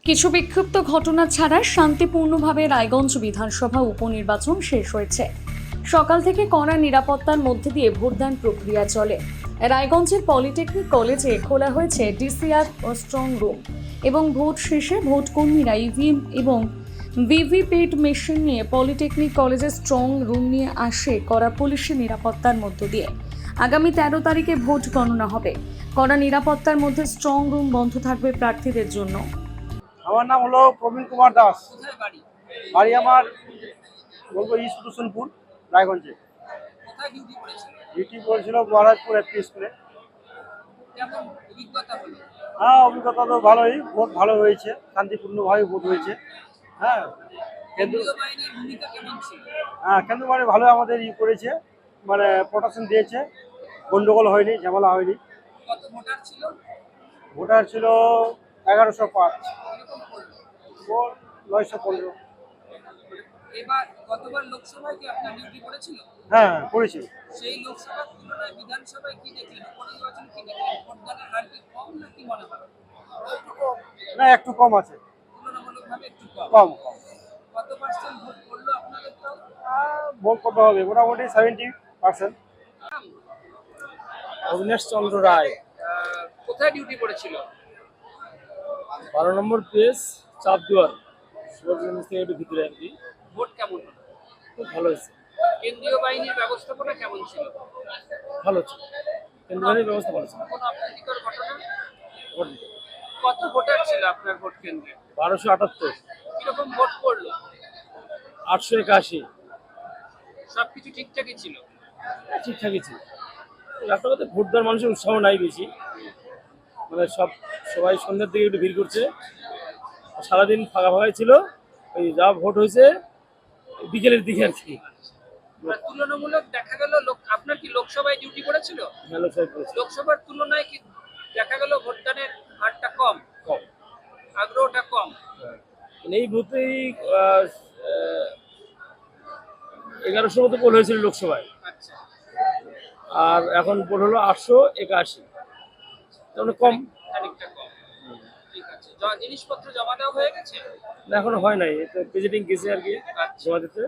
কিছু বিক্ষিপ্ত ঘটনা ছাড়া শান্তিপূর্ণভাবে রায়গঞ্জ বিধানসভা উপনির্বাচন শেষ হয়েছে। সকাল থেকে কড়া নিরাপত্তার মধ্যে দিয়ে ভোটদান প্রক্রিয়া চলে। রায়গঞ্জের পলিটেকনিক কলেজে খোলা হয়েছে ডিসিআর স্ট্রং রুম এবং ভোট শেষে ভোট কর্মীরা ইভিএম এবং ভিভিপ্যাট মেশিন নিয়ে পলিটেকনিক কলেজের স্ট্রং রুম নিয়ে আসে কড়া পুলিশের নিরাপত্তার মধ্য দিয়ে। আগামী 13 তারিখে ভোট গণনা হবে। কড়া নিরাপত্তার মধ্যে স্ট্রং রুম বন্ধ থাকবে প্রার্থীদের জন্য। আমার নাম হলো প্রবীণ কুমার দাস। বাড়ি আমার বলবো ইস্ট রুসুলপুর, রায়গঞ্জে। ডিউটি করেছিল মহারাজপুর এফপি স্কুলে। হ্যাঁ, অভিজ্ঞতা তো ভালোই, ভোট ভালো হয়েছে, শান্তিপূর্ণভাবে ভোট হয়েছে। হ্যাঁ, কেন্দ্র মানে ভালো আমাদের করেছে, মানে প্রোটেকশন দিয়েছে, গন্ডগোল হয়নি, ঝামেলা হয়নি। ভোটার ছিল 1105, ভোট 915। এবার গতবার লোকসভায় কি আপনার ডিউটি পড়েছিল? হ্যাঁ, করেছি। সেই লোকসভার তুলনায় বিধানসভায় কি দেখলেন? উপনির্বাচন কি দেখলেন? ভোটদানের হার কি কম নাকি মনে হয়? না, একটু কম আছে। তুলনামূলকভাবে একটু কম। কম কম। কত পার্সেন্ট ভোট পড়লো আপনাদের তাও? ভোট কত হবে? মোটামুটি 70%। অবিনাশ চন্দ্র রায়, কোথায় ডিউটি পড়েছিল? 12 নম্বর পেজ, চাপদুয়ার, সুভাষগঞ্জ থেকে একটু ভিতরে আর কি। ভোট কেমন হলো? খুব ভালো হয়েছে, কেন্দ্রীয় বাহিনীর ব্যবস্থাপনা কেমন ছিল? ভালো ছিল, কেন্দ্রীয় ব্যবস্থা ভালো ছিল। কোনো অপ্রীতিকর ঘটনা? ভোট কত ভোটার ছিল আপনার ভোট কেন্দ্রে? 1278, কিরকম ভোট পড়লো? 881, সবকিছু ঠিকঠাকই ছিল? ঠিকঠাকই ছিল। একটা কথা, ভোট দেওয়ার মানুষের উৎসাহ নাই বেশি, মানে সবাই সন্ধ্যার দিকে একটু ভিড় করছে। সারাদিন ফাঁকা ফাঁকাই ছিল, ওই যা ভোট হয়েছে বিকেলের দিকে আর কি। তুলনামূলক দেখা গেল আপনার কি লোকসভায় ডিউটি পড়েছিল? ভালো সব করেছে। লোকসভার তুলনায় কি দেখা গেল ভোটদানের হারটা কম, কম, আগ্রহটা কম? মানে এই ভোটেই 1100 মতো পোল হয়েছিল লোকসভায়, আচ্ছা, আর এখন পোল হলো 881, তাহলে কম। খানিকটা কম। ঠিক আছে, জিনিসপত্র জমা দেওয়া হয়ে গেছে? না, এখনো হয় নাই, এটা প্রেজেন্টিং গেছে আর কি জমা দিতে।